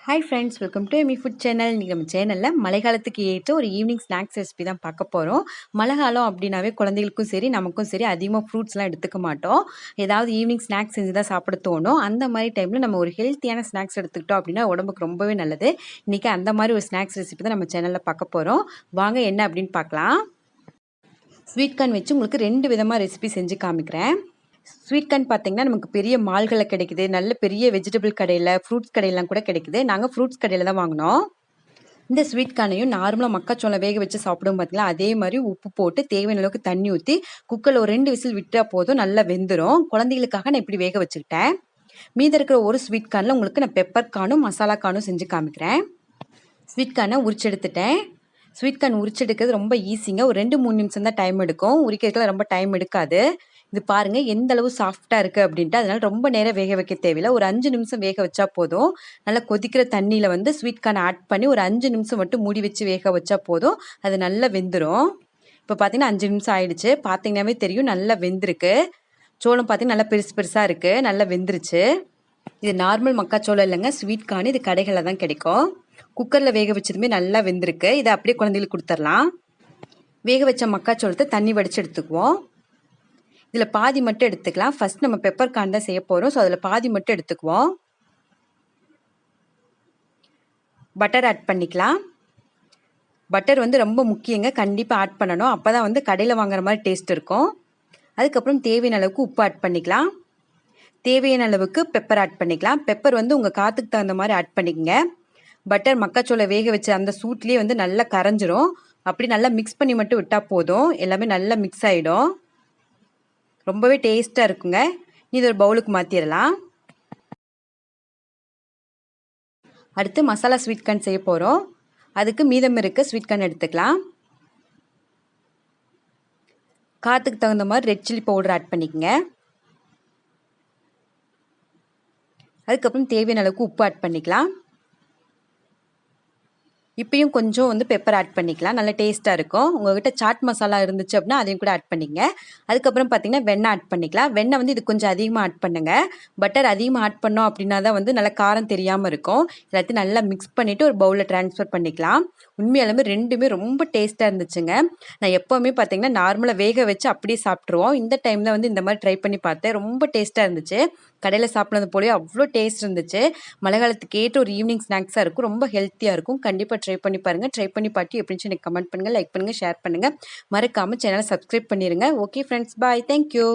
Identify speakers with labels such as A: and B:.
A: Hi friends, welcome to Amy food channel. இன்றைக்கி நம்ம சேனலில் மழைக்காலத்துக்கு ஏற்ற ஒரு ஈவினிங் ஸ்நாக்ஸ் ரெசிபி தான் பார்க்க போகிறோம். மழை காலம் அப்படின்னாவே குழந்தைகளுக்கும் சரி நமக்கும் சரி அதிகமாக ஃப்ரூட்ஸ்லாம் எடுத்துக்க மாட்டோம். ஏதாவது ஈவினிங் ஸ்நாக்ஸ் செஞ்சு தான் சாப்பிட தோணும். அந்த மாதிரி டைமில் நம்ம ஒரு ஹெல்த்தியான ஸ்நாக்ஸ் எடுத்துக்கிட்டோம் அப்படின்னா உடம்புக்கு ரொம்பவே நல்லது. இன்றைக்கி அந்த மாதிரி ஒரு ஸ்நாக்ஸ் ரெசிபி தான் நம்ம சேனலில் பார்க்க போகிறோம். வாங்க என்ன அப்படின்னு பார்க்கலாம். ஸ்வீட் கார்ன் வச்சு உங்களுக்கு 2 விதமாக ரெசிபி செஞ்சு காமிக்கிறேன். ஸ்வீட் கார்ன் பார்த்தீங்கன்னா நமக்கு பெரிய மால்களில் கிடைக்குது, நல்ல பெரிய வெஜிடபிள் கடையில், ஃப்ரூட்ஸ் கடையிலாம் கூட கிடைக்குது. நாங்கள் ஃப்ரூட்ஸ் கடையில் தான் வாங்கினோம். இந்த ஸ்வீட் கார்னையும் நார்மலாக மக்காச்சோளம் வேக வச்சு சாப்பிடும் பார்த்தீங்களா, அதே மாதிரி உப்பு போட்டு தேவையான அளவுக்கு தண்ணி ஊற்றி குக்கரில் ஒரு 2 விசில் விட்டால் போதும், நல்லா வெந்துடும். குழந்தைகளுக்காக நான் இப்படி வேக வச்சுக்கிட்டேன். மீதி இருக்கிற ஒரு ஸ்வீட் கார்னில் உங்களுக்கு நான் பெப்பர் கார்னும் மசாலா கார்னும் செஞ்சு காமிக்கிறேன். ஸ்வீட் கார்னை உரிச்சு எடுத்துட்டேன். ஸ்வீட் கார்ன் உரிச்செடுக்கிறது ரொம்ப ஈஸிங்க. ஒரு 2-3 நிமிஷம் தான் டைம் எடுக்கும். உரிக்கிறதுக்குலாம் ரொம்ப டைம் எடுக்காது. இது பாருங்கள் எந்த அளவு சாஃப்டாக இருக்குது அப்படின்ட்டு. அதனால் ரொம்ப நேரம் வேக வைக்க தேவையில்லை. ஒரு 5 நிமிஷம் வேக வச்சா போதும். நல்லா கொதிக்கிற தண்ணியில் வந்து ஸ்வீட் கார்ன் ஆட் பண்ணி ஒரு 5 நிமிஷம் மட்டும் மூடி வச்சு வேக வச்சா போதும். அது நல்லா வெந்துடும். இப்போ பார்த்தீங்கன்னா 5 நிமிஷம் ஆயிடுச்சு. பார்த்தீங்கன்னாவே தெரியும் நல்லா வெந்திருக்கு. சோளம் பார்த்தீங்கன்னா நல்லா பெருசு பெருசாக இருக்குது, நல்லா வெந்துருச்சு. இது நார்மல் மக்காச்சோளம் இல்லைங்க, ஸ்வீட் கார்ன். இது கடைகளில் தான் கிடைக்கும். குக்கரில் வேக வச்சதுமே நல்லா வெந்திருக்கு. இதை அப்படியே குழந்தைகளுக்கு கொடுத்துடலாம். வேக வச்ச மக்காச்சோளத்தை தண்ணி வடித்து எடுத்துக்குவோம். இதில் பாதி மட்டும் எடுத்துக்கலாம். ஃபர்ஸ்ட் நம்ம பெப்பர் கார்ன் தான் செய்ய போகிறோம். ஸோ அதில் பாதி மட்டும் எடுத்துக்குவோம். பட்டர் ஆட் பண்ணிக்கலாம். பட்டர் வந்து ரொம்ப முக்கியங்க, கண்டிப்பாக ஆட் பண்ணணும். அப்போ தான் வந்து கடையில் வாங்குற மாதிரி டேஸ்ட் இருக்கும். அதுக்கப்புறம் தேவையான அளவுக்கு உப்பு ஆட் பண்ணிக்கலாம். தேவையான அளவுக்கு பெப்பர் ஆட் பண்ணிக்கலாம். பெப்பர் வந்து உங்கள் காற்றுக்கு தகுந்த மாதிரி ஆட் பண்ணிக்கங்க. பட்டர் மக்காச்சோளம் வேக வச்சு அந்த சூட்லேயே வந்து நல்லா கரைஞ்சிரும். அப்படி நல்லா மிக்ஸ் பண்ணி மட்டும் விட்டால் போதும். எல்லாமே நல்லா மிக்ஸ் ஆகிடும். ரொம்பவே டேஸ்ட்டாக இருக்குங்க. இது ஒரு பவுலுக்கு மாற்றிடலாம். அடுத்து மசாலா ஸ்வீட் கார்ன் செய்ய போகிறோம். அதுக்கு மீதம் இருக்க ஸ்வீட் கார்ன் எடுத்துக்கலாம். காற்றுக்கு தகுந்த மாதிரி ரெட் சில்லி பவுடர் ஆட் பண்ணிக்கங்க. அதுக்கப்புறம் தேவையான அளவுக்கு உப்பு ஆட் பண்ணிக்கலாம். இப்பயும் கொஞ்சம் வந்து பெப்பர் ஆட் பண்ணிக்கலாம். நல்ல டேஸ்ட்டாக இருக்கும். உங்கள்கிட்ட சாட் மசாலா இருந்துச்சு அப்படின்னா அதையும் கூட ஆட் பண்ணிங்க. அதுக்கப்புறம் பார்த்தீங்கன்னா வெண்ணெய் ஆட் பண்ணிக்கலாம். வெண்ணெய் வந்து இது கொஞ்சம் அதிகமாக ஆட் பண்ணுங்கள். பட்டர் அதிகமாக ஆட் பண்ணோம் அப்படின்னா தான் வந்து நல்லா காரம் தெரியாமல் இருக்கும். எல்லாத்தையும் நல்லா மிக்ஸ் பண்ணிவிட்டு ஒரு பவுலில் ட்ரான்ஸ்ஃபர் பண்ணிக்கலாம். உண்மையாலுமே ரெண்டுமே ரொம்ப டேஸ்ட்டாக இருந்துச்சுங்க. நான் எப்போவுமே பார்த்தீங்கன்னா நார்மலாக வேக வச்சு அப்படியே சாப்பிட்ருவோம். இந்த டைமில் வந்து இந்த மாதிரி ட்ரை பண்ணி பார்த்தேன். ரொம்ப டேஸ்ட்டாக இருந்துச்சு. கடையில் சாப்பிட்றது போலயே அவ்வளோ டேஸ்ட் இருந்துச்சு. மழை காலத்துக்கு ஏற்ற ஒரு ஈவினிங் ஸ்நாக்ஸாக இருக்கும். ரொம்ப ஹெல்த்தியாக இருக்கும். கண்டிப்பாக ட்ரை பண்ணி பாருங்கள். ட்ரை பண்ணி பார்த்து எப்படின்னு எனக்கு கமெண்ட் பண்ணுங்கள், லைக் பண்ணுங்கள், ஷேர் பண்ணுங்கள். மறக்காமல் சேனலை சப்ஸ்கிரைப் பண்ணிடுங்க. ஓகே ஃப்ரெண்ட்ஸ், பாய். தேங்க்யூ.